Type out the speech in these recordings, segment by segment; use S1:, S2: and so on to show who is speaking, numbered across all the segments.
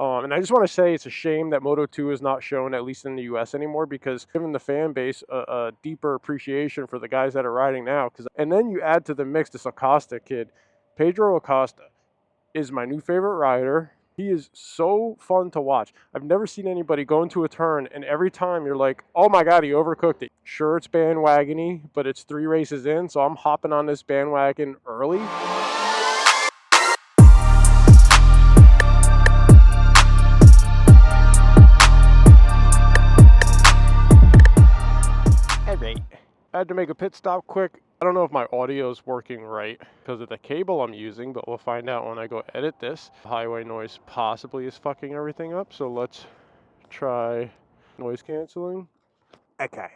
S1: And I just want to say it's a shame that Moto 2 is not shown, at least in the US anymore, because giving the fan base a deeper appreciation for the guys that are riding now. And then you add to the mix this Acosta kid. Pedro Acosta is my new favorite rider. He is so fun to watch. I've never seen anybody go into a turn and every time you're like, oh my God, he overcooked it. Sure, it's bandwagony, but it's 3 races in, so I'm hopping on this bandwagon early. I had to make a pit stop quick. I don't know if my audio is working right because of the cable I'm using, but we'll find out when I go edit this. Highway noise possibly is fucking everything up, so let's try noise canceling. Okay.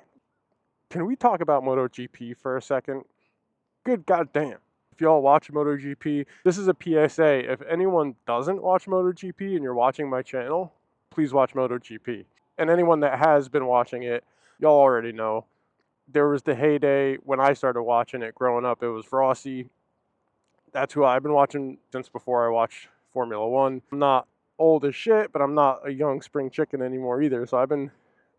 S1: Can we talk about MotoGP for a second? Good goddamn. If y'all watch MotoGP, this is a PSA. If anyone doesn't watch MotoGP and you're watching my channel, please watch MotoGP. And anyone that has been watching it, y'all already know. There was the heyday when I started watching it growing up. It was Rossi. That's who I've been watching since before I watched Formula One. I'm not old as shit, but I'm not a young spring chicken anymore either. So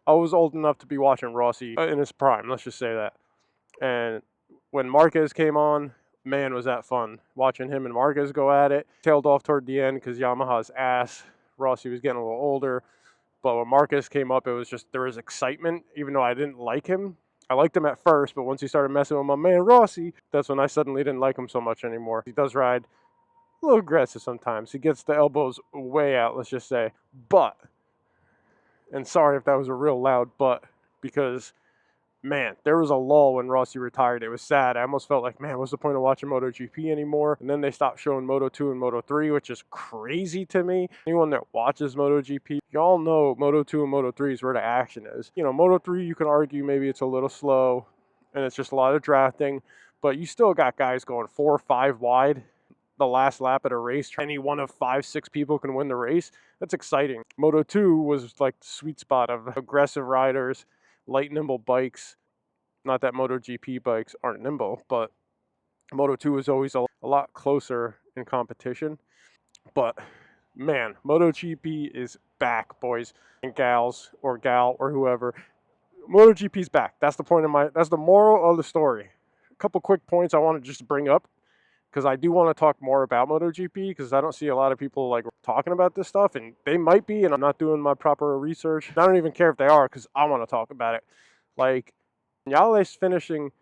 S1: I was old enough to be watching Rossi in his prime, let's just say that. And when Marquez came on, man, was that fun. Watching him and Marquez go at it. Tailed off toward the end because Yamaha's ass. Rossi was getting a little older. But when Marquez came up, it was just, there was excitement, even though I didn't like him. I liked him at first, but once he started messing with my man Rossi, that's when I suddenly didn't like him so much anymore. He does ride a little aggressive sometimes. He gets the elbows way out, let's just say. But, and sorry if that was a real loud but, because, man, there was a lull when Rossi retired. It was sad. I almost felt like, man, what's the point of watching MotoGP anymore? And then they stopped showing Moto 2 and Moto 3, which is crazy to me. Anyone that watches MotoGP, y'all know Moto 2 and Moto 3 is where the action is. You know, Moto 3, you can argue maybe it's a little slow and it's just a lot of drafting, but you still got guys going 4 or 5 wide the last lap at a race. Any one of 5, 6 people can win the race. That's exciting. Moto 2 was like the sweet spot of aggressive riders, light, nimble bikes. Not that MotoGP bikes aren't nimble, but Moto 2 is always a lot closer in competition. But, man, MotoGP is back, boys and gals, or gal, or whoever. MotoGP's back. That's the moral of the story. A couple quick points I want to just bring up, because I do want to talk more about MotoGP, because I don't see a lot of people like talking about this stuff, and they might be, and I'm not doing my proper research. I don't even care if they are, because I want to talk about it. Like, Vinales finishing,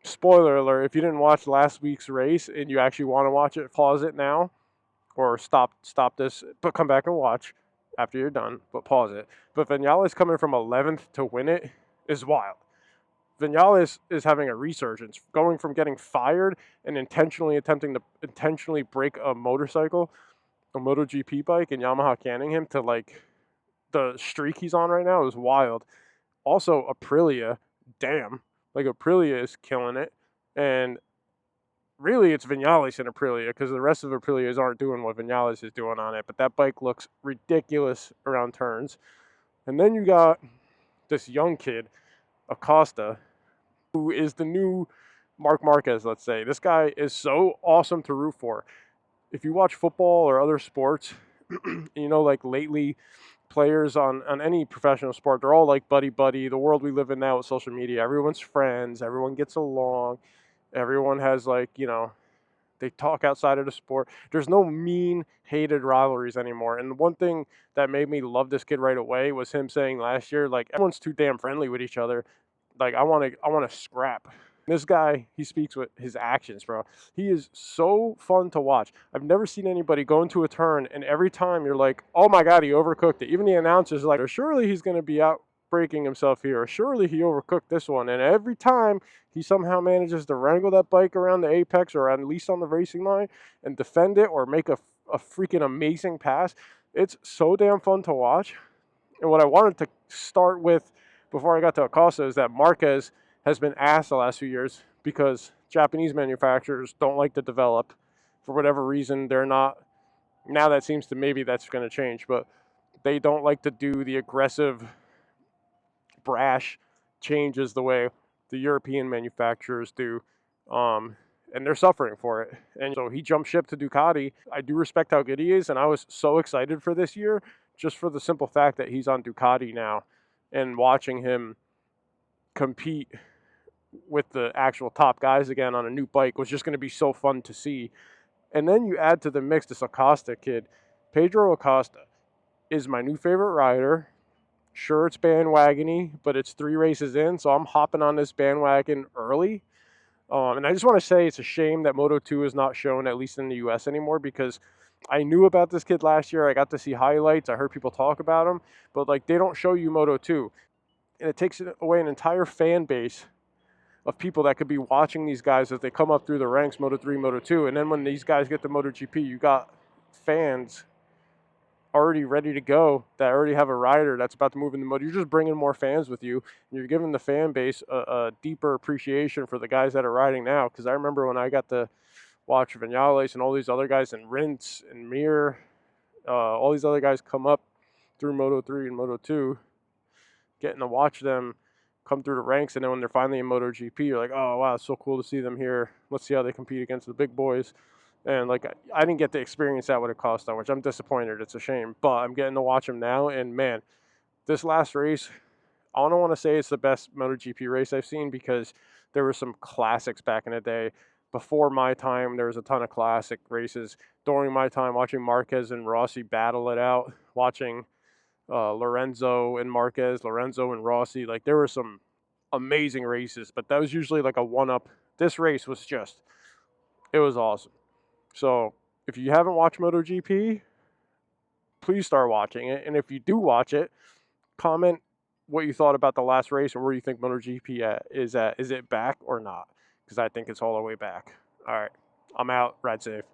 S1: spoiler alert, if you didn't watch last week's race and you actually want to watch it, pause it now, or stop this, but come back and watch after you're done, but pause it. But Vinales coming from 11th to win it is wild. Vinales is having a resurgence, going from getting fired and intentionally attempting to break a motorcycle, a MotoGP bike, and Yamaha canning him, to like the streak he's on right now is wild. Also, Aprilia, damn, like Aprilia is killing it, and really it's Vinales and Aprilia, because the rest of Aprilias aren't doing what Vinales is doing on it, but that bike looks ridiculous around turns. And then you got this young kid, Acosta, who is the new Marc Marquez, let's say. This guy is so awesome to root for. If you watch football or other sports, you know, like lately, players on any professional sport, they're all like buddy. The world we live in now with social media, everyone's friends, everyone gets along, everyone has, like, you know, they talk outside of the sport. There's no mean, hated rivalries anymore. And the one thing that made me love this kid right away was him saying last year, like, everyone's too damn friendly with each other. Like, I want to scrap. This guy, he speaks with his actions, bro. He is so fun to watch. I've never seen anybody go into a turn and every time you're like, oh my God, he overcooked it. Even the announcers are like, surely he's going to be out breaking himself here, or surely he overcooked this one. And every time he somehow manages to wrangle that bike around the apex, or at least on the racing line, and defend it, or make a freaking amazing pass. It's so damn fun to watch. And what I wanted to start with before I got to Acosta is that Marquez has been asked the last few years because Japanese manufacturers don't like to develop. For whatever reason, they're not. Now that seems to, maybe that's going to change, but they don't like to do the aggressive, brash changes the way the European manufacturers do. and they're suffering for it. And so he jumped ship to Ducati. I do respect how good he is, and I was so excited for this year just for the simple fact that he's on Ducati now, and watching him compete with the actual top guys again on a new bike was just going to be so fun to see. And then you add to the mix this Acosta kid. Pedro Acosta is my new favorite rider. Sure, it's bandwagony, but it's 3 races in, so I'm hopping on this bandwagon early. And I just want to say it's a shame that Moto 2 is not shown, at least in the US anymore, because I knew about this kid last year. I got to see highlights. I heard people talk about him, but like they don't show you Moto 2. And it takes away an entire fan base of people that could be watching these guys as they come up through the ranks, Moto 3, Moto 2. And then when these guys get to MotoGP, you got fans already ready to go that already have a rider that's about to move into Moto. You're just bringing more fans with you, and you're giving the fan base a deeper appreciation for the guys that are riding now. Because I remember when I got to watch Vinales and all these other guys, and Rintz and Mir, all these other guys come up through Moto 3 and Moto 2, getting to watch them come through the ranks, and then when they're finally in MotoGP, you're like, oh wow, it's so cool to see them here. Let's see how they compete against the big boys. And like I didn't get to experience that with Acosta, which I'm disappointed. It's a shame, but I'm getting to watch him now. And man, this last race, I don't want to say it's the best MotoGP race I've seen, because there were some classics back in the day. Before my time, there was a ton of classic races. During my time, watching Marquez and Rossi battle it out, watching Lorenzo and Marquez, Lorenzo and Rossi. Like there were some amazing races, but that was usually like a one-up. This race was just, it was awesome. So if you haven't watched MotoGP, please start watching it. And if you do watch it, comment what you thought about the last race and where you think MotoGP is at. Is it back or not? Because I think it's all the way back. All right, I'm out. Ride safe.